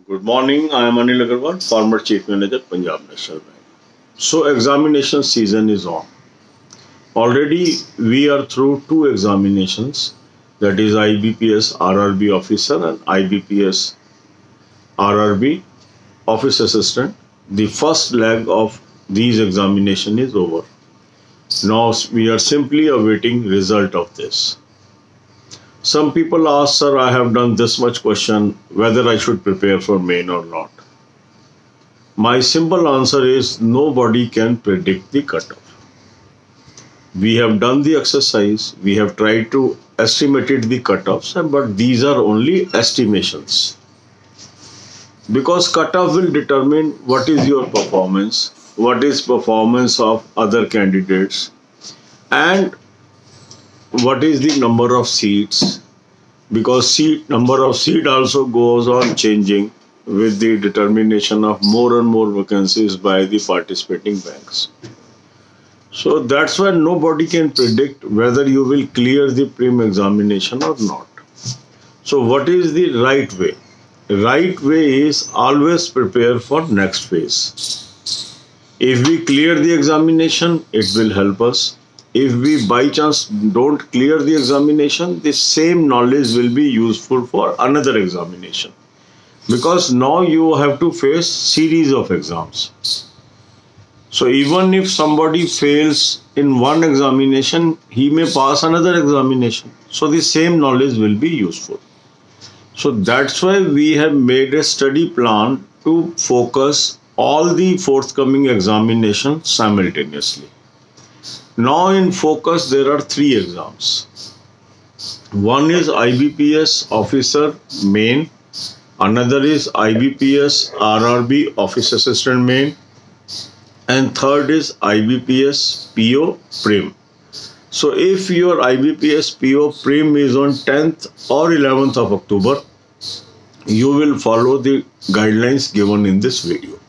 Good morning. I am Anil Agarwal, former Chief Manager, Punjab National Bank. So, examination season is on. Already, we are through two examinations, that is IBPS RRB officer and IBPS RRB office assistant. The first leg of these examination is over. Now we are simply awaiting result of this. Some people ask, sir, I have done this much question, whether I should prepare for main or not. My simple answer is nobody can predict the cutoff. We have done the exercise, we have tried to estimate the cutoffs, but these are only estimations. Because cutoff will determine what is your performance, what is performance of other candidates, and what is the number of seats, because number of seat also goes on changing with the determination of more and more vacancies by the participating banks. So that's why nobody can predict whether you will clear the prim examination or not. So what is the right way? Right way is always prepare for next phase. If we clear the examination, it will help us. If we by chance don't clear the examination, the same knowledge will be useful for another examination. Because now you have to face series of exams. So even if somebody fails in one examination, he may pass another examination. So the same knowledge will be useful. So that's why we have made a study plan to focus all the forthcoming examinations simultaneously. Now in focus there are three exams. One is IBPS officer main, another is IBPS RRB office assistant main, and third is IBPS PO prim. So if your IBPS PO prim is on 10th or 11th of October, you will follow the guidelines given in this video.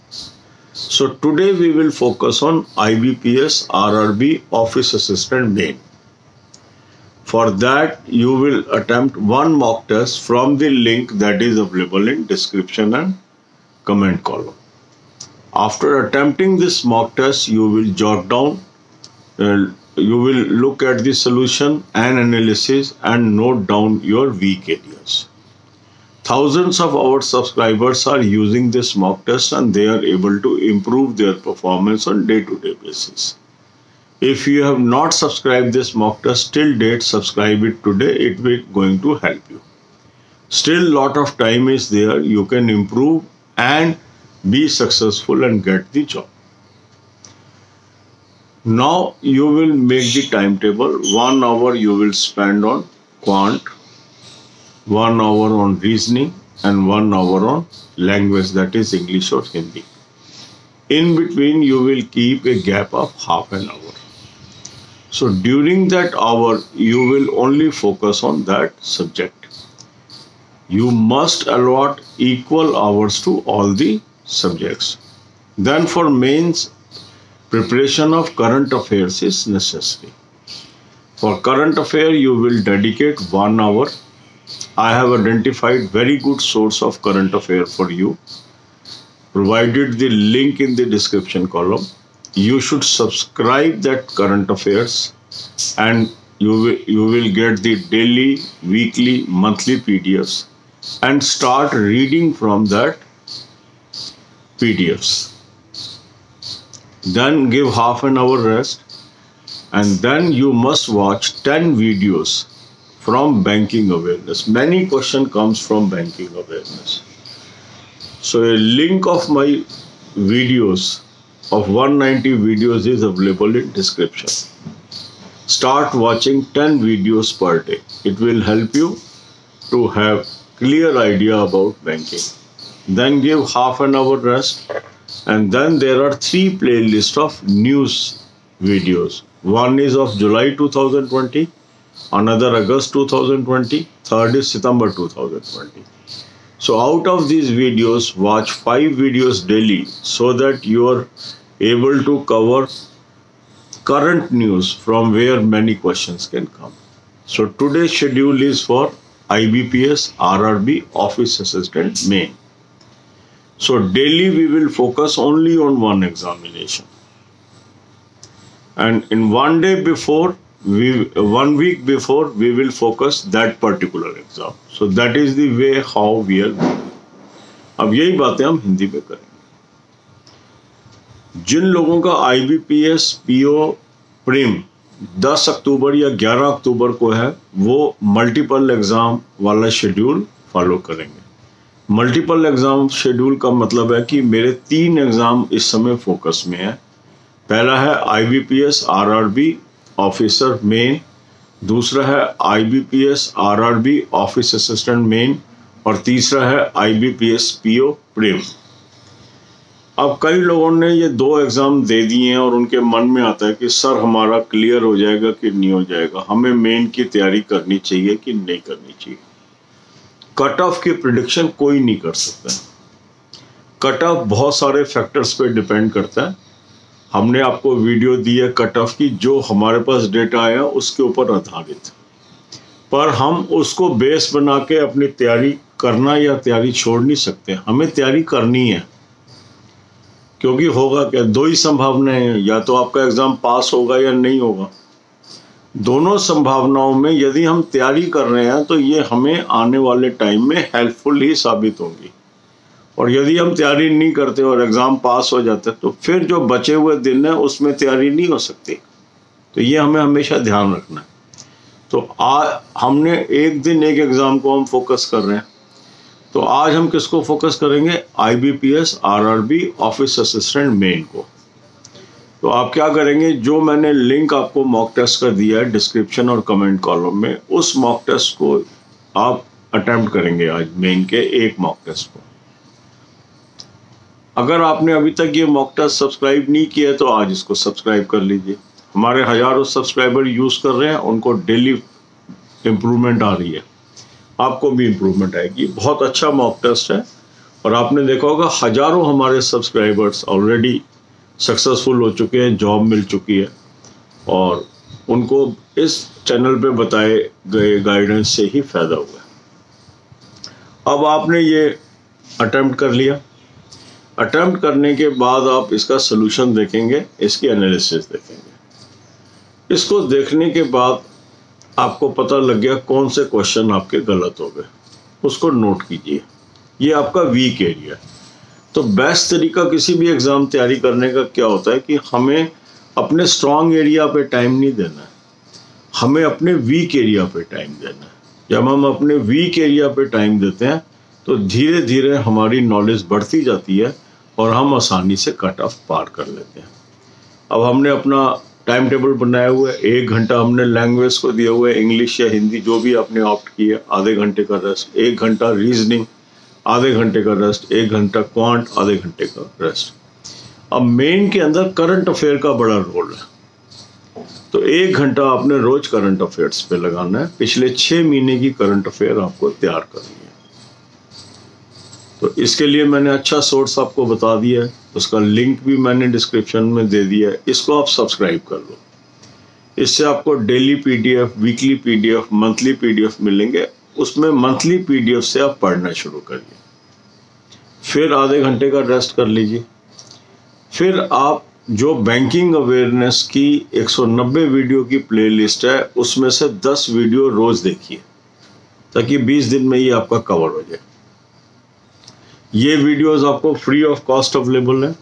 So today we will focus on IBPS RRB office assistant main. For that you will attempt one mock test from the link that is available in description and comment column. After attempting this mock test, you will jot down, you will look at the solution and analysis and note down your weak areas. Thousands of our subscribers are using this mock test and they are able to improve their performance on day-to-day basis. If you have not subscribed this mock test till date, subscribe it today. It will going to help you. Still lot of time is there. You can improve and be successful and get the job. Now you will make the timetable. 1 hour you will spend on quant, 1 hour on reasoning, and 1 hour on language, that is English or Hindi. In between you will keep a gap of half an hour. So during that hour you will only focus on that subject. You must allot equal hours to all the subjects. Then for mains, preparation of current affairs is necessary. For current affair you will dedicate 1 hour. I have identified very good source of current affair for you. Provided the link in the description column. You should subscribe that current affairs and you will get the daily, weekly, monthly PDFs and start reading from that PDFs. Then give half an hour rest and then you must watch 10 videos from banking awareness. Many questions comes from banking awareness. So a link of my videos of 190 videos is available in description. Start watching 10 videos per day. It will help you to have clear idea about banking. Then give half an hour rest and then there are 3 playlists of news videos. One is of July 2020, another August 2020, third is September 2020. So out of these videos, watch 5 videos daily so that you are able to cover current news from where many questions can come. So today's schedule is for IBPS RRB Office Assistant Main. So daily we will focus only on one examination. And in 1 day before, 1 week before, we will focus that particular exam. So that is the way how we are doing. अब यही बातें हम हिंदी में करेंगे. जिन लोगों का IBPS PO prim 10 अक्टूबर या 11 अक्टूबर को है, वो मल्टीपल एग्जाम वाला शेड्यूल फॉलो करेंगे. मल्टीपल एग्जाम शेड्यूल का मतलब है कि मेरे 3 एग्जाम इस समय फोकस में है. पहला है IBPS RRB ऑफिसर मेन, दूसरा है IBPS RRB office assistant main, और तीसरा है IBPS PO प्रीम. अब कई लोगों ने ये 2 एग्जाम दे दिए हैं और उनके मन में आता है कि सर हमारा क्लियर हो जाएगा कि नहीं हो जाएगा, हमें मेन की तैयारी करनी चाहिए कि नहीं करनी चाहिए. कट ऑफ की प्रिडिक्शन कोई नहीं कर सकता. कट ऑफ बहुत सारे फैक्टर्स पे डिपेंड करता है. हमने आपको वीडियो दी है कट ऑफ की, जो हमारे पास डेटा आया उसके ऊपर आधारित, पर हम उसको बेस बना के अपनी तैयारी करना या तैयारी छोड़ नहीं सकते. हमें तैयारी करनी है, क्योंकि होगा क्या, 2 ही संभावनाएं हैं, या तो आपका एग्जाम पास होगा या नहीं होगा. दोनों संभावनाओं में यदि हम तैयारी कर रहे हैं तो ये हमें आने वाले टाइम में हेल्पफुल ही साबित होंगी. और यदि हम तैयारी नहीं करते और एग्जाम पास हो जाते तो फिर जो बचे हुए दिन है उसमें तैयारी नहीं हो सकती. तो ये हमें हमेशा ध्यान रखना है. तो हमने एक दिन एक एग्जाम को हम फोकस कर रहे हैं. तो आज हम किसको फोकस करेंगे? IBPS RRB office assistant main को. तो आप क्या करेंगे, जो मैंने लिंक आपको मॉक टेस्ट का दिया है डिस्क्रिप्शन और कमेंट कॉलम में, उस मॉक टेस्ट को आप अटेम्प्ट करेंगे आज, मेन के एक मॉक टेस्ट को. अगर आपने अभी तक ये मॉक टेस्ट सब्सक्राइब नहीं किया है तो आज इसको सब्सक्राइब कर लीजिए. हमारे हजारों सब्सक्राइबर यूज कर रहे हैं, उनको डेली इम्प्रूवमेंट आ रही है, आपको भी इम्प्रूवमेंट आएगी. बहुत अच्छा मॉक टेस्ट है और आपने देखा होगा हजारों हमारे सब्सक्राइबर्स ऑलरेडी सक्सेसफुल हो चुके हैं, जॉब मिल चुकी है और उनको इस चैनल पे बताए गए गाइडेंस से ही फायदा हुआ है. अब आपने ये अटेम्प्ट कर लिया. अटेम्प्ट करने के बाद आप इसका सोल्यूशन देखेंगे, इसकी एनालिसिस देखेंगे. इसको देखने के बाद आपको पता लग गया कौन से क्वेश्चन आपके गलत हो गए, उसको नोट कीजिए. ये आपका वीक एरिया है. तो बेस्ट तरीका किसी भी एग्ज़ाम तैयारी करने का क्या होता है कि हमें अपने स्ट्रॉन्ग एरिया पे टाइम नहीं देना है, हमें अपने वीक एरिया पे टाइम देना है. जब हम अपने वीक एरिया पे टाइम देते हैं तो धीरे धीरे हमारी नॉलेज बढ़ती जाती है और हम आसानी से कट ऑफ पार कर लेते हैं. अब हमने अपना टाइम टेबल बनाया हुआ है. 1 घंटा हमने लैंग्वेज को दिया हुआ है, इंग्लिश या हिंदी जो भी आपने ऑप्ट किया. आधे घंटे का रेस्ट, 1 घंटा रीजनिंग, आधे घंटे का रेस्ट, 1 घंटा क्वांट, आधे घंटे का रेस्ट. अब मेन के अंदर करंट अफेयर का बड़ा रोल है. तो 1 घंटा आपने रोज करंट अफेयर्स पे लगाना है. पिछले 6 महीने की करंट अफेयर आपको तैयार करनी है. तो इसके लिए मैंने अच्छा सोर्स आपको बता दिया है, उसका लिंक भी मैंने डिस्क्रिप्शन में दे दिया है. इसको आप सब्सक्राइब कर लो. इससे आपको daily PDF, weekly PDF, monthly PDF मिलेंगे. उसमें मंथली PDF से आप पढ़ना शुरू करिए. फिर आधे घंटे का रेस्ट कर लीजिए. फिर आप जो बैंकिंग अवेयरनेस की 190 वीडियो की प्लेलिस्ट है उसमें से 10 वीडियो रोज देखिए, ताकि 20 दिन में ये आपका कवर हो जाए. ये वीडियोस आपको फ्री ऑफ कॉस्ट अवेलेबल है.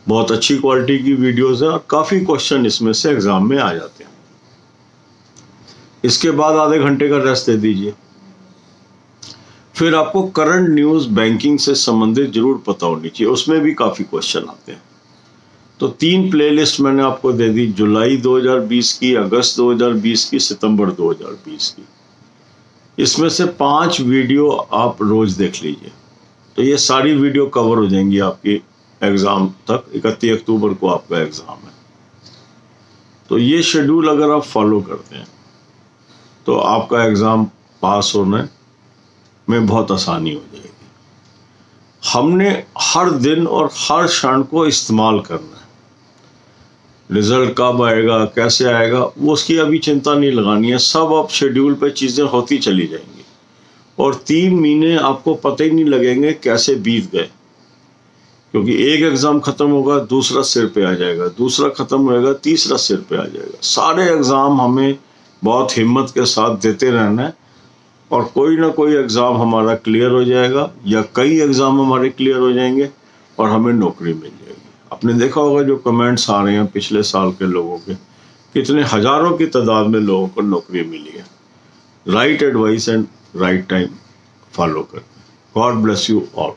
बहुत अच्छी क्वालिटी की वीडियोस हैं और काफ़ी क्वेश्चन इसमें से एग्जाम में आ जाते हैं. इसके बाद आधे घंटे का रेस्ट दे दीजिए. फिर आपको करंट न्यूज़ बैंकिंग से संबंधित जरूर पता होनी चाहिए, उसमें भी काफ़ी क्वेश्चन आते हैं. तो 3 प्लेलिस्ट मैंने आपको दे दी, जुलाई 2020 की, अगस्त 2020 की, सितंबर 2020 की. इसमें से 5 वीडियो आप रोज देख लीजिए. तो ये सारी वीडियो कवर हो जाएंगी आपकी एग्ज़ाम तक. 31 अक्टूबर को आपका एग्ज़ाम है. तो ये शेड्यूल अगर आप फॉलो करते हैं तो आपका एग्ज़ाम पास होने में बहुत आसानी हो जाएगी. हमने हर दिन और हर क्षण को इस्तेमाल करना है. रिजल्ट कब आएगा, कैसे आएगा, वो उसकी अभी चिंता नहीं लगानी है. सब आप शेड्यूल पे चीज़ें होती चली जाएंगी और 3 महीने आपको पता ही नहीं लगेंगे कैसे बीत गए. क्योंकि एक एग्ज़ाम ख़त्म होगा दूसरा सिर पे आ जाएगा, दूसरा ख़त्म होएगा तीसरा सिर पे आ जाएगा। सारे एग्ज़ाम हमें बहुत हिम्मत के साथ देते रहना है और कोई ना कोई एग्ज़ाम हमारा क्लियर हो जाएगा या कई एग्ज़ाम हमारे क्लियर हो जाएंगे और हमें नौकरी मिल जाएगी। आपने देखा होगा जो कमेंट्स आ रहे हैं पिछले साल के लोगों के, कितने हज़ारों की तादाद में लोगों को नौकरी मिली है। Right advice and right time follow करते हैं। God bless you all.